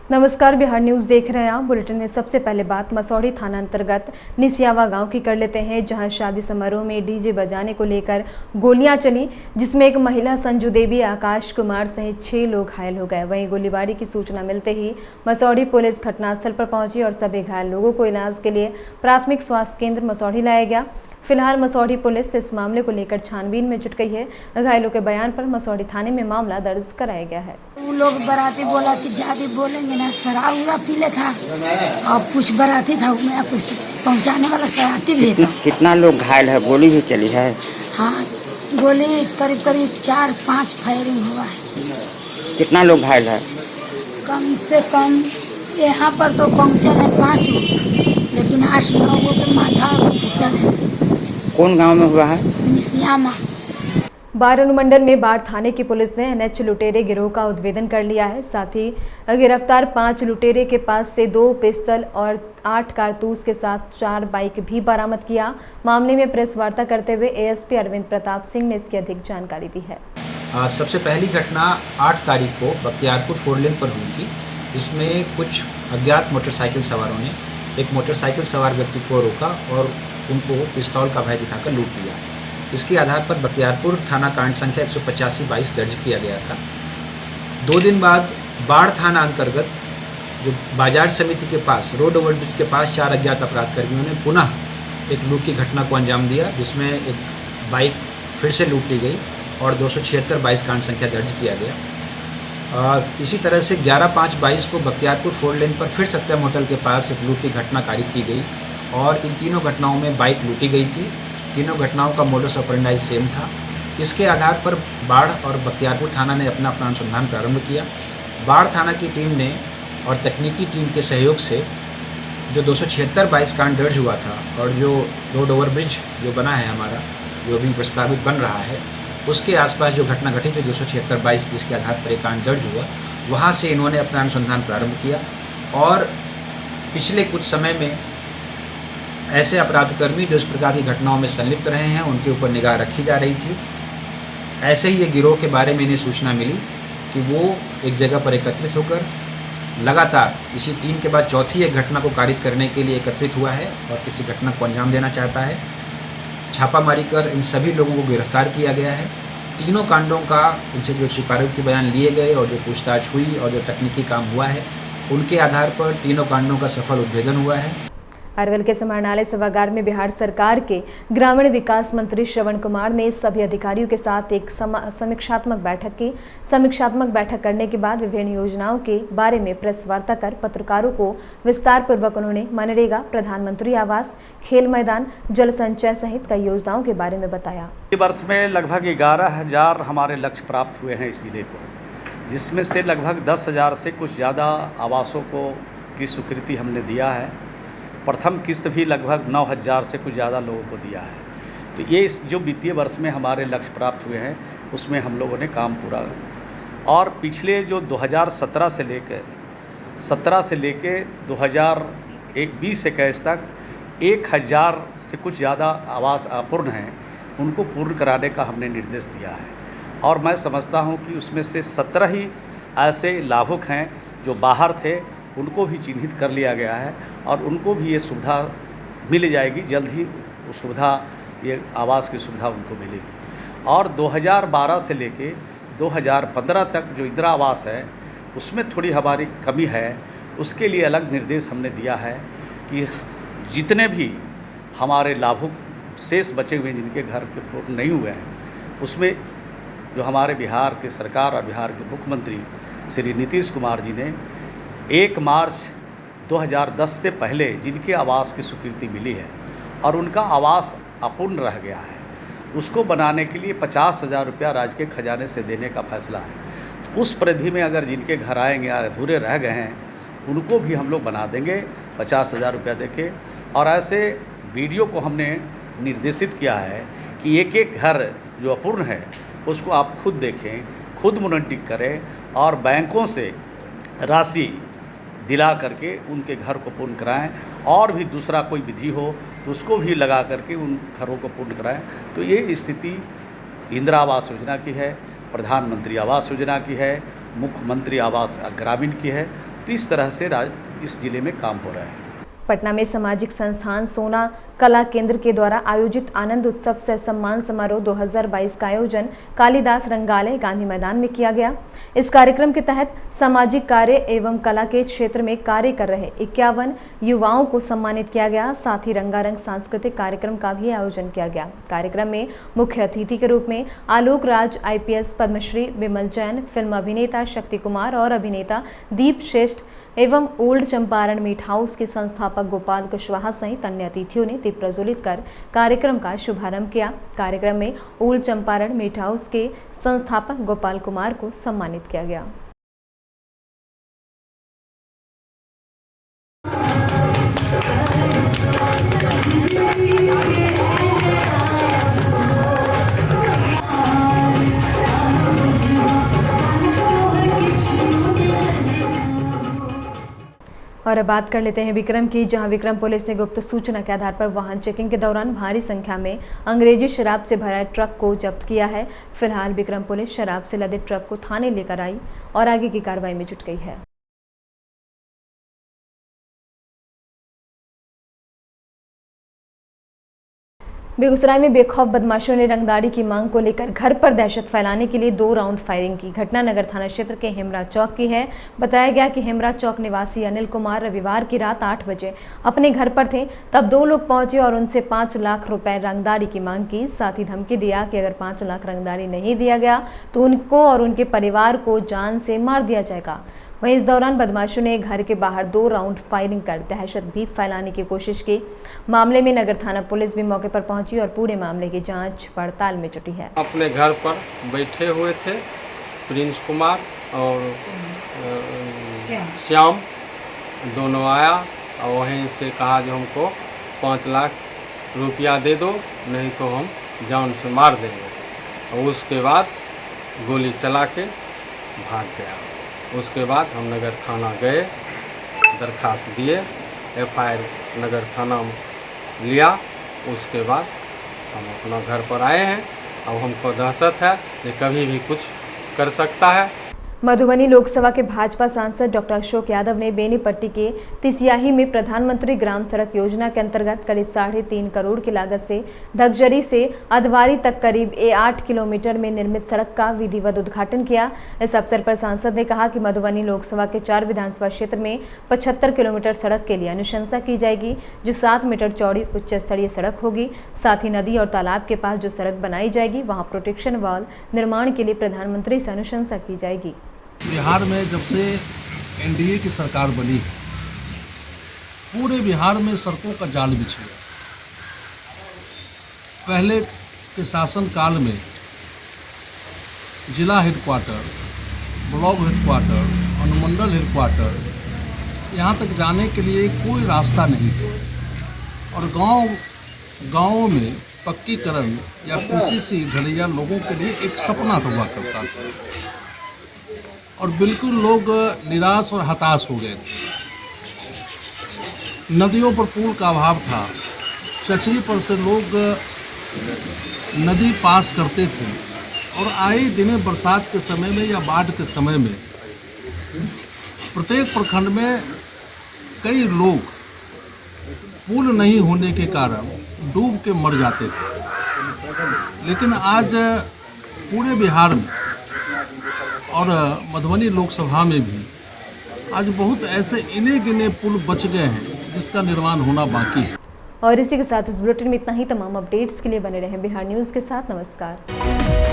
नमस्कार, बिहार न्यूज़ देख रहे हैं आप। बुलेटिन में सबसे पहले बात मसौढ़ी थाना अंतर्गत निसियावा गांव की कर लेते हैं, जहां शादी समारोह में डीजे बजाने को लेकर गोलियां चली, जिसमें एक महिला संजू देवी, आकाश कुमार सहित 6 लोग घायल हो गए। वहीं गोलीबारी की सूचना मिलते ही मसौढ़ी पुलिस घटनास्थल पर पहुंची और सभी घायल लोगों को इलाज के लिए प्राथमिक स्वास्थ्य केंद्र मसौढ़ी लाया गया। फिलहाल मसौढ़ी पुलिस इस मामले को लेकर छानबीन में जुट गई है। घायलों के बयान पर मसौढ़ी थाने में मामला दर्ज कराया गया है। वो लोग बराती बोला कि ज्यादा बोलेंगे ना, शराब उरा पी ले था और कुछ बराती था, मैं कुछ पहुंचाने वाला शराबी भी था। कितना लोग घायल है? गोली भी चली है? हाँ, गोली करीब करीब 4-5 फायरिंग हुआ है। कितना लोग घायल है? कम से कम यहाँ पर तो पहुँचे हैं 5, लेकिन 8-9 के माथा फुटल है। कौन गांव में हुआ है? निसियामा। बार अनुमंडल में बाढ़ थाने की पुलिस ने एनएच लुटेरे गिरोह का उद्भेदन कर लिया है। साथ ही गिरफ्तार 5 लुटेरे के पास से 2 पिस्टल और 8 कारतूस के साथ 4 बाइक भी बरामद किया। मामले में प्रेस वार्ता करते हुए एएसपी अरविंद प्रताप सिंह ने इसकी अधिक जानकारी दी है। सबसे पहली घटना 8 तारीख को बख्तियारपुर 4 लेन पर हुई थी, जिसमें कुछ अज्ञात मोटरसाइकिल सवारों ने एक मोटरसाइकिल सवार व्यक्ति को रोका और उनको पिस्तौल का भय दिखाकर लूट लिया। इसके आधार पर बख्तियारपुर थाना कांड संख्या 185/22 दर्ज किया गया था। 2 दिन बाद बाढ़ थाना अंतर्गत जो बाजार समिति के पास रोड ओवरब्रिज के पास 4 अज्ञात अपराध कर्मियों ने पुनः एक लूट की घटना को अंजाम दिया, जिसमें एक बाइक फिर से लूट ली गई और 276/22 कांड संख्या दर्ज किया गया। इसी तरह से 11/5/22 को बख्तियारपुर 4 लेन पर फिर सत्यम होटल के पास एक लूट की घटना कारित की गई और इन तीनों घटनाओं में बाइक लूटी गई थी। तीनों घटनाओं का मोडस ऑपरेंडाई सेम था। इसके आधार पर बाढ़ और बख्तियारपुर थाना ने अपना अनुसंधान प्रारंभ किया। बाढ़ थाना की टीम ने और तकनीकी टीम के सहयोग से जो 276/22 कांड दर्ज हुआ था और जो रोड ओवरब्रिज जो बना है हमारा, जो भी प्रस्तावित बन रहा है, उसके आसपास जो घटना घटी थी 276/22 जिसके आधार पर एक कांड दर्ज हुआ, वहाँ से इन्होंने अपना अनुसंधान प्रारंभ किया और पिछले कुछ समय में ऐसे अपराधकर्मी जो इस प्रकार की घटनाओं में संलिप्त रहे हैं उनके ऊपर निगाह रखी जा रही थी। ऐसे ही ये गिरोह के बारे में इन्हें सूचना मिली कि वो एक जगह पर एकत्रित होकर लगातार इसी 3 के बाद चौथी एक घटना को कारित करने के लिए एकत्रित हुआ है और किसी घटना को अंजाम देना चाहता है। छापामारी कर इन सभी लोगों को गिरफ्तार किया गया है। तीनों कांडों का इनसे जो स्वीकारोक्ति बयान लिए गए और जो पूछताछ हुई और जो तकनीकी काम हुआ है, उनके आधार पर तीनों कांडों का सफल उद्भेदन हुआ है। अरवल के समाहरणालय सभागार में बिहार सरकार के ग्रामीण विकास मंत्री श्रवण कुमार ने सभी अधिकारियों के साथ एक समीक्षात्मक बैठक की। समीक्षात्मक बैठक करने के बाद विभिन्न योजनाओं के बारे में प्रेस वार्ता कर पत्रकारों को विस्तार पूर्वक उन्होंने मनरेगा, प्रधानमंत्री आवास, खेल मैदान, जल संचय सहित कई योजनाओं के बारे में बताया। इस वर्ष में लगभग 11,000 हमारे लक्ष्य प्राप्त हुए हैं इस जिले को, जिसमें से लगभग 10,000 से कुछ ज़्यादा आवासों को की स्वीकृति हमने दिया है। प्रथम किस्त भी लगभग 9,000 से कुछ ज़्यादा लोगों को दिया है। तो ये इस जो वित्तीय वर्ष में हमारे लक्ष्य प्राप्त हुए हैं उसमें हम लोगों ने काम पूरा, और पिछले जो 2017 से लेके 2020-21 तक 1,000 से कुछ ज़्यादा आवास अपूर्ण हैं, उनको पूर्ण कराने का हमने निर्देश दिया है। और मैं समझता हूँ कि उसमें से 17 ही ऐसे लाभुक हैं जो बाहर थे, उनको भी चिन्हित कर लिया गया है और उनको भी ये सुविधा मिल जाएगी। जल्द ही उस सुविधा, ये आवास की सुविधा उनको मिलेगी। और 2012 से लेके 2015 तक जो इंदिरा आवास है उसमें थोड़ी हमारी कमी है। उसके लिए अलग निर्देश हमने दिया है कि जितने भी हमारे लाभुक शेष बचे हुए जिनके घर के पूर्ण नहीं हुए हैं, उसमें जो हमारे बिहार के सरकार और बिहार के मुख्यमंत्री श्री नीतीश कुमार जी ने 1 मार्च 2010 से पहले जिनके आवास की स्वीकृति मिली है और उनका आवास अपूर्ण रह गया है, उसको बनाने के लिए 50,000 रुपया राज्य के खजाने से देने का फैसला है। तो उस परिधि में अगर जिनके घर आएंगे अधूरे रह गए हैं, उनको भी हम लोग बना देंगे 50,000 रुपया देके। और ऐसे वीडियो को हमने निर्देशित किया है कि एक एक घर जो अपूर्ण है उसको आप खुद देखें, खुद मॉनिटरिंग करें और बैंकों से राशि दिला करके उनके घर को पूर्ण कराएं। और भी दूसरा कोई विधि हो तो उसको भी लगा करके उन घरों को पूर्ण कराएं। तो ये स्थिति इंदिरा आवास योजना की है, प्रधानमंत्री आवास योजना की है, मुख्यमंत्री आवास ग्रामीण की है। तो इस तरह से इस जिले में काम हो रहा है। पटना में सामाजिक संस्थान सोना कला केंद्र के द्वारा आयोजित आनंद उत्सव सह सम्मान समारोह 2022 का आयोजन कालिदास रंगालय गांधी मैदान में किया गया। इस कार्यक्रम के तहत सामाजिक कार्य एवं कला के क्षेत्र में कार्य कर रहे 51 युवाओं को सम्मानित किया गया। साथ ही रंगारंग सांस्कृतिक कार्यक्रम का भी आयोजन किया गया। कार्यक्रम में मुख्य अतिथि के रूप में आलोक राज IPS पद्मश्री, विमल जैन फिल्म अभिनेता, शक्ति कुमार और अभिनेता दीप श्रेष्ठ एवं ओल्ड चंपारण मीट हाउस के संस्थापक गोपाल कुशवाहा सहित अन्य अतिथियों ने दीप प्रज्वलित कर कार्यक्रम का शुभारंभ किया। कार्यक्रम में ओल्ड चंपारण मीट हाउस के संस्थापक गोपाल कुमार को सम्मानित किया गया। और अब बात कर लेते हैं विक्रम की, जहां विक्रम पुलिस ने गुप्त सूचना के आधार पर वाहन चेकिंग के दौरान भारी संख्या में अंग्रेजी शराब से भरा ट्रक को जब्त किया है। फिलहाल विक्रम पुलिस शराब से लदे ट्रक को थाने लेकर आई और आगे की कार्रवाई में जुट गई है। बेगूसराय में बेखौफ बदमाशों ने रंगदारी की मांग को लेकर घर पर दहशत फैलाने के लिए 2 राउंड फायरिंग की। घटना नगर थाना क्षेत्र के हेमरा चौक की है। बताया गया कि हेमरा चौक निवासी अनिल कुमार रविवार की रात 8 बजे अपने घर पर थे, तब 2 लोग पहुंचे और उनसे 5 लाख रुपए रंगदारी की मांग की। साथ ही धमकी दिया कि अगर 5 लाख रंगदारी नहीं दिया गया तो उनको और उनके परिवार को जान से मार दिया जाएगा। वहीं इस दौरान बदमाशों ने घर के बाहर 2 राउंड फायरिंग कर दहशत भी फैलाने की कोशिश की। मामले में नगर थाना पुलिस भी मौके पर पहुंची और पूरे मामले की जांच पड़ताल में जुटी है। अपने घर पर बैठे हुए थे प्रिंस कुमार और श्याम, दोनों आया और वहीं से कहा जो हमको 5 लाख रुपया दे दो, नहीं तो हम जान से मार देंगे। और उसके बाद गोली चला के भाग गया। उसके बाद हम नगर थाना गए, दरखास्त दिए, FIR नगर थाना में लिया। उसके बाद हम अपना घर पर आए हैं। अब हमको दहशत है कि कभी भी कुछ कर सकता है। मधुबनी लोकसभा के भाजपा सांसद डॉक्टर अशोक यादव ने बेनीपट्टी के तिसियाही में प्रधानमंत्री ग्राम सड़क योजना के अंतर्गत करीब 3.5 करोड़ की लागत से धगजरी से अधवारी तक करीब 8 किलोमीटर में निर्मित सड़क का विधिवत उद्घाटन किया। इस अवसर पर सांसद ने कहा कि मधुबनी लोकसभा के 4 विधानसभा क्षेत्र में 75 किलोमीटर सड़क के लिए अनुशंसा की जाएगी, जो 7 मीटर चौड़ी उच्च स्तरीय सड़क होगी। साथ ही नदी और तालाब के पास जो सड़क बनाई जाएगी वहाँ प्रोटेक्शन वॉल निर्माण के लिए प्रधानमंत्री से अनुशंसा की जाएगी। बिहार में जब से NDA की सरकार बनी, पूरे बिहार में सड़कों का जाल बिछ गया। पहले के शासन काल में जिला हेडक्वार्टर, ब्लॉक हेडक्वार्टर, अनुमंडल हेडक्वार्टर, यहाँ तक जाने के लिए कोई रास्ता नहीं था और गाँव में पक्कीकरण या PCC ढलैया लोगों के लिए एक सपना हुआ करता था और बिल्कुल लोग निराश और हताश हो गए थे। नदियों पर पुल का अभाव था। चचरी पर से लोग नदी पास करते थे और आए दिन बरसात के समय में या बाढ़ के समय में प्रत्येक प्रखंड में कई लोग पुल नहीं होने के कारण डूब के मर जाते थे। लेकिन आज पूरे बिहार में और मधुबनी लोकसभा में भी आज बहुत ऐसे इने गिने पुल बच गए हैं जिसका निर्माण होना बाकी है। और इसी के साथ इस बुलेटिन में इतना ही। तमाम अपडेट्स के लिए बने रहें बिहार न्यूज़ के साथ। नमस्कार।